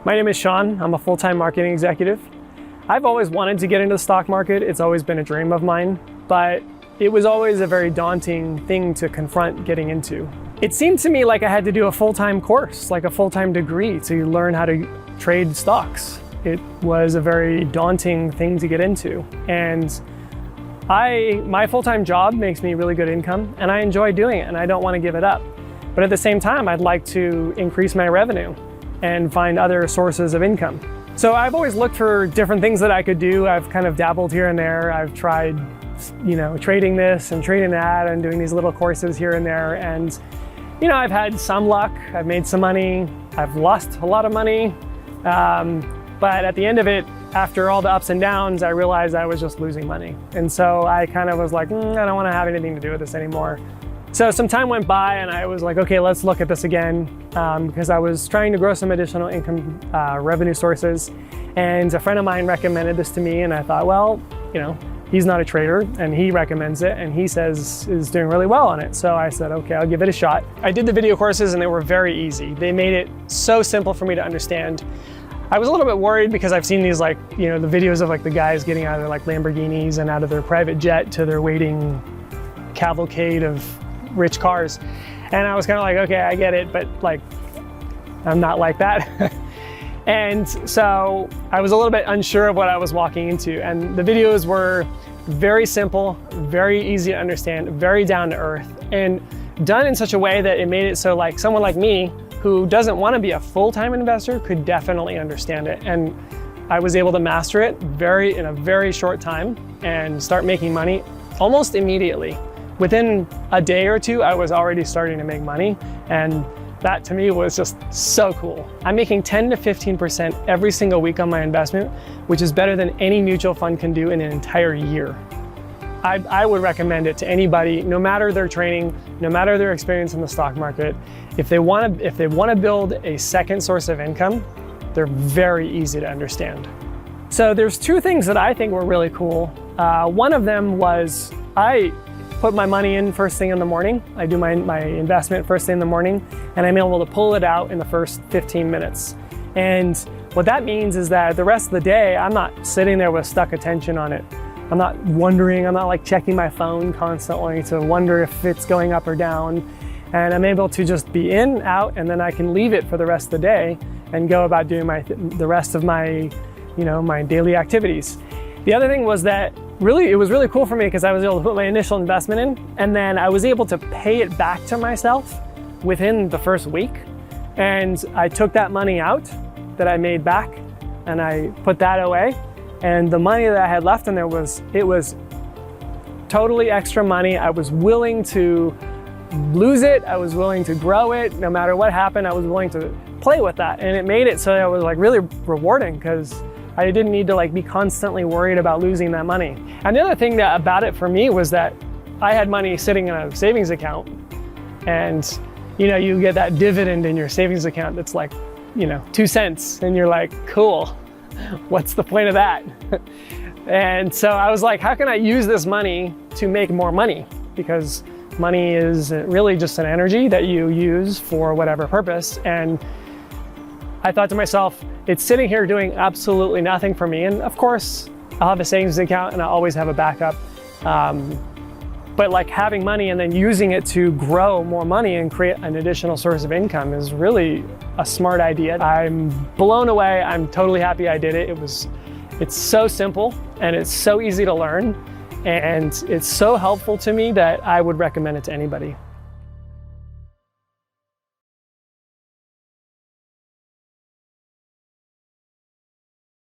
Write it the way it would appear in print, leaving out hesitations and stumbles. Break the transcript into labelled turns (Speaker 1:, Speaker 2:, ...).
Speaker 1: My name is Sean. I'm a full-time marketing executive. I've always wanted to get into the stock market. It's always been a dream of mine, but it was always a very daunting thing to confront getting into. It seemed to me like I had to do a full-time course, like a full-time degree to learn how to trade stocks. It was a very daunting thing to get into. And my full-time job makes me really good income and I enjoy doing it and I don't want to give it up. But at the same time, I'd like to increase my revenue and find other sources of income. So I've always looked for different things that I could do. I've kind of dabbled here and there. I've tried, trading this and trading that and doing these little courses here and there. And, I've had some luck. I've made some money. I've lost a lot of money. But at the end of it, after all the ups and downs, I realized I was just losing money. And so I kind of was like, I don't want to have anything to do with this anymore. So some time went by and I was like, okay, let's look at this again, because I was trying to grow some additional income revenue sources. And a friend of mine recommended this to me and I thought, well, he's not a trader and he recommends it and he says is doing really well on it. So I said, okay, I'll give it a shot. I did the video courses and they were very easy. They made it so simple for me to understand. I was a little bit worried because I've seen these the videos of the guys getting out of their Lamborghinis and out of their private jet to their waiting cavalcade of rich cars. And I was kind of like, okay, I get it, but I'm not like that. And so I was a little bit unsure of what I was walking into. And the videos were very simple, very easy to understand, very down to earth, and done in such a way that it made it so someone like me who doesn't want to be a full-time investor could definitely understand it. And I was able to master it in a very short time and start making money almost immediately. Within a day or two, I was already starting to make money, and that to me was just so cool. I'm making 10 to 15% every single week on my investment, which is better than any mutual fund can do in an entire year. I would recommend it to anybody, no matter their training, no matter their experience in the stock market. If they want to build a second source of income, they're very easy to understand. So there's two things that I think were really cool. One of them was I put my money in first thing in the morning. I do my investment first thing in the morning, and I'm able to pull it out in the first 15 minutes. And what that means is that the rest of the day, I'm not sitting there with stuck attention on it. I'm not wondering, I'm not checking my phone constantly to wonder if it's going up or down. And I'm able to just be in, out, and then I can leave it for the rest of the day and go about doing the rest of my, my daily activities. The other thing was that it was really cool for me because I was able to put my initial investment in, and then I was able to pay it back to myself within the first week. And I took that money out that I made back and I put that away. And the money that I had left in there was totally extra money. I was willing to lose it. I was willing to grow it. No matter what happened, I was willing to play with that. And it made it so it was really rewarding because I didn't need to be constantly worried about losing that money. And the other thing about it for me was that I had money sitting in a savings account, and you get that dividend in your savings account that's 2 cents, and you're like, cool, what's the point of that? And so I was like, how can I use this money to make more money? Because money is really just an energy that you use for whatever purpose. And I thought to myself, it's sitting here doing absolutely nothing for me. And of course, I'll have a savings account and I always have a backup. But having money and then using it to grow more money and create an additional source of income is really a smart idea. I'm blown away. I'm totally happy I did it. It's so simple and it's so easy to learn, and it's so helpful to me that I would recommend it to anybody.